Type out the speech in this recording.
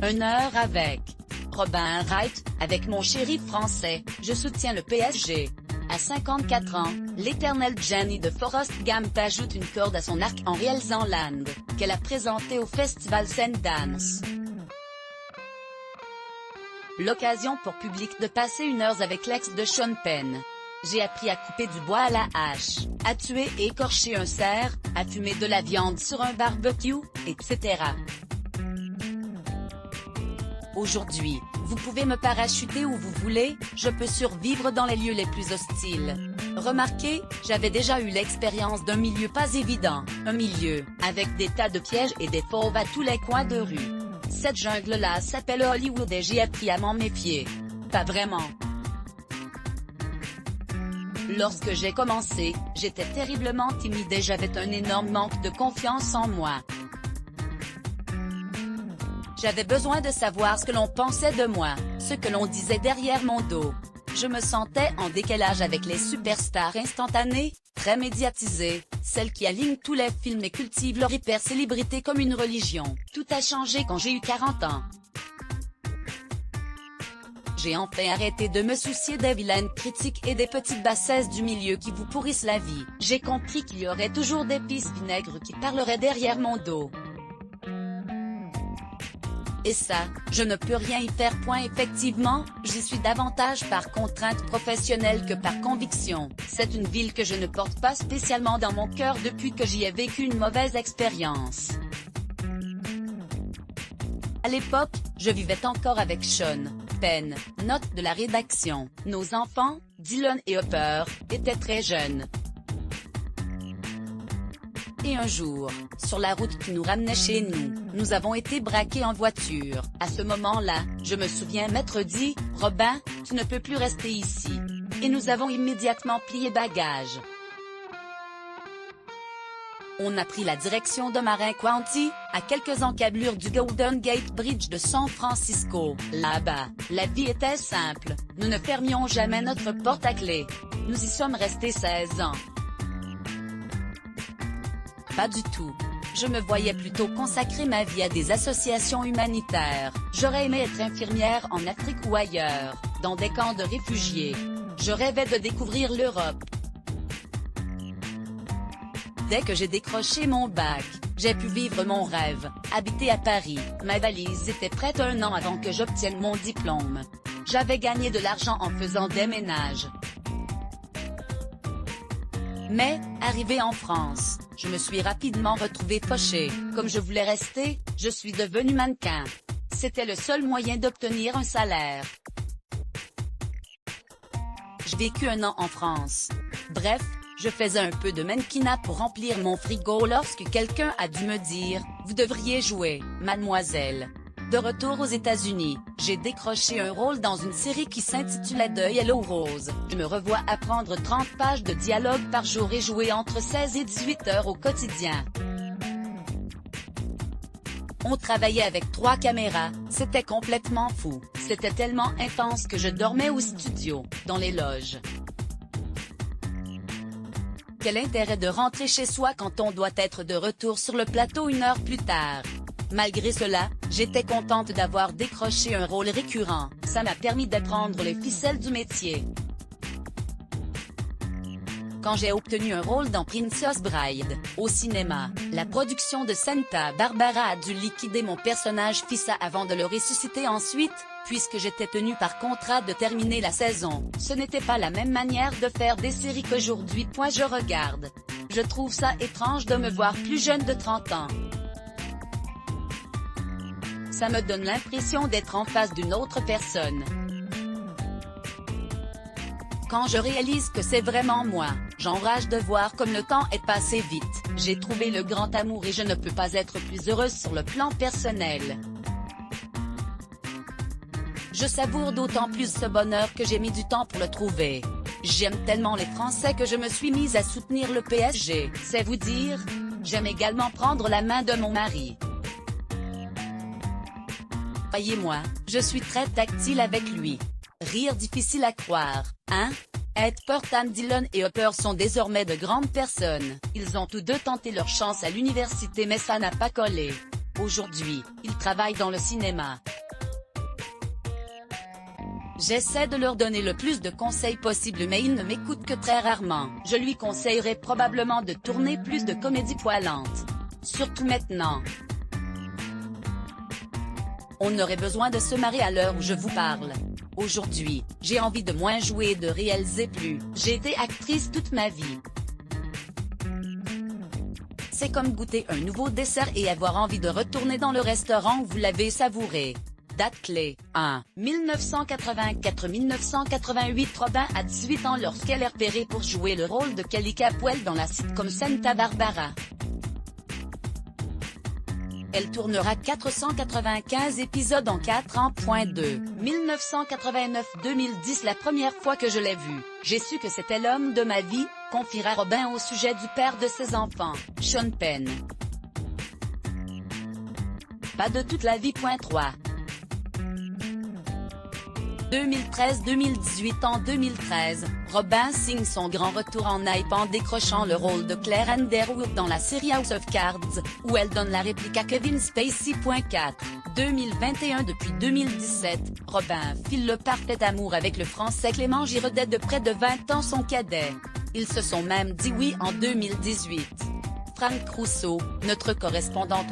1 heure avec Robin Wright. Avec mon chéri français, je soutiens le PSG. À 54 ans, l'éternelle Jenny de Forrest Gump ajoute une corde à son arc en réalisant Land, qu'elle a présenté au festival Sundance. L'occasion pour public de passer 1 heure avec l'ex de Sean Penn. J'ai appris à couper du bois à la hache, à tuer et écorcher un cerf, à fumer de la viande sur un barbecue, etc. Aujourd'hui, vous pouvez me parachuter où vous voulez, je peux survivre dans les lieux les plus hostiles. Remarquez, j'avais déjà eu l'expérience d'un milieu pas évident, un milieu, avec des tas de pièges et des fauves à tous les coins de rue. Cette jungle-là s'appelle Hollywood et j'ai appris à m'en méfier. Pas vraiment. Lorsque j'ai commencé, j'étais terriblement timide et j'avais un énorme manque de confiance en moi. J'avais besoin de savoir ce que l'on pensait de moi, ce que l'on disait derrière mon dos. Je me sentais en décalage avec les superstars instantanées, très médiatisées, celles qui alignent tous les films et cultivent leur hyper-célébrité comme une religion. Tout a changé quand j'ai eu 40 ans. J'ai enfin arrêté de me soucier des vilaines critiques et des petites bassesses du milieu qui vous pourrissent la vie. J'ai compris qu'il y aurait toujours des pistes vinaigres qui parleraient derrière mon dos. Et ça, je ne peux rien y faire. Effectivement, j'y suis davantage par contrainte professionnelle que par conviction. C'est une ville que je ne porte pas spécialement dans mon cœur depuis que j'y ai vécu une mauvaise expérience. À l'époque, je vivais encore avec Sean Penn, note de la rédaction. Nos enfants, Dylan et Hopper, étaient très jeunes. Et un jour, sur la route qui nous ramenait chez nous, nous avons été braqués en voiture. À ce moment-là, je me souviens m'être dit, « Robin, tu ne peux plus rester ici. » Et nous avons immédiatement plié bagages. On a pris la direction de Marin County, à quelques encablures du Golden Gate Bridge de San Francisco. Là-bas, la vie était simple, nous ne fermions jamais notre porte à clé. Nous y sommes restés 16 ans. Pas du tout. Je me voyais plutôt consacrer ma vie à des associations humanitaires. J'aurais aimé être infirmière en Afrique ou ailleurs, dans des camps de réfugiés. Je rêvais de découvrir l'Europe. Dès que j'ai décroché mon bac, j'ai pu vivre mon rêve, habiter à Paris. Ma valise était prête 1 an avant que j'obtienne mon diplôme. J'avais gagné de l'argent en faisant des ménages. Mais, arrivé en France, je me suis rapidement retrouvée fauchée. Comme je voulais rester, je suis devenue mannequin. C'était le seul moyen d'obtenir un salaire. J'ai vécu 1 an en France. Bref, je faisais un peu de mannequinat pour remplir mon frigo lorsque quelqu'un a dû me dire « Vous devriez jouer, mademoiselle ». De retour aux États-Unis, j'ai décroché un rôle dans une série qui s'intitulait The Yellow Rose. Je me revois apprendre 30 pages de dialogue par jour et jouer entre 16 et 18 heures au quotidien. On travaillait avec 3 caméras, c'était complètement fou. C'était tellement intense que je dormais au studio, dans les loges. Quel intérêt de rentrer chez soi quand on doit être de retour sur le plateau 1 heure plus tard? Malgré cela, j'étais contente d'avoir décroché un rôle récurrent, ça m'a permis d'apprendre les ficelles du métier. Quand j'ai obtenu un rôle dans Princess Bride, au cinéma, la production de Santa Barbara a dû liquider mon personnage Fissa avant de le ressusciter ensuite, puisque j'étais tenue par contrat de terminer la saison. Ce n'était pas la même manière de faire des séries qu'aujourd'hui. Je regarde. Je trouve ça étrange de me voir plus jeune de 30 ans. Ça me donne l'impression d'être en face d'une autre personne. Quand je réalise que c'est vraiment moi, j'enrage de voir comme le temps est passé vite. J'ai trouvé le grand amour et je ne peux pas être plus heureuse sur le plan personnel. Je savoure d'autant plus ce bonheur que j'ai mis du temps pour le trouver. J'aime tellement les Français que je me suis mise à soutenir le PSG. C'est vous dire. J'aime également prendre la main de mon mari. Croyez-moi, je suis très tactile avec lui. Rire difficile à croire, hein? Ed Portan, Dylan et Hopper sont désormais de grandes personnes. Ils ont tous deux tenté leur chance à l'université mais ça n'a pas collé. Aujourd'hui, ils travaillent dans le cinéma. J'essaie de leur donner le plus de conseils possible mais ils ne m'écoutent que très rarement. Je lui conseillerais probablement de tourner plus de comédies poilantes. Surtout maintenant. On aurait besoin de se marrer à l'heure où je vous parle. Aujourd'hui, j'ai envie de moins jouer et de réaliser plus. J'ai été actrice toute ma vie. C'est comme goûter un nouveau dessert et avoir envie de retourner dans le restaurant où vous l'avez savouré. Date clé, 1. 1984-1988. Robin a 18 ans lorsqu'elle est repérée pour jouer le rôle de Kelly Capwell dans la sitcom Santa Barbara. Elle tournera 495 épisodes en 4 ans. 2. 1989-2010. La première fois que je l'ai vu, j'ai su que c'était l'homme de ma vie, confiera Robin au sujet du père de ses enfants, Sean Penn. Pas de toute la vie. 3. 2013-2018. En 2013, Robin signe son grand retour en hype en décrochant le rôle de Claire Underwood dans la série House of Cards, où elle donne la réplique à Kevin Spacey. 4. 2021. Depuis 2017, Robin file le parfait amour avec le Français Clément Giraudet de près de 20 ans, son cadet. Ils se sont même dit oui en 2018. Franck Rousseau, notre correspondante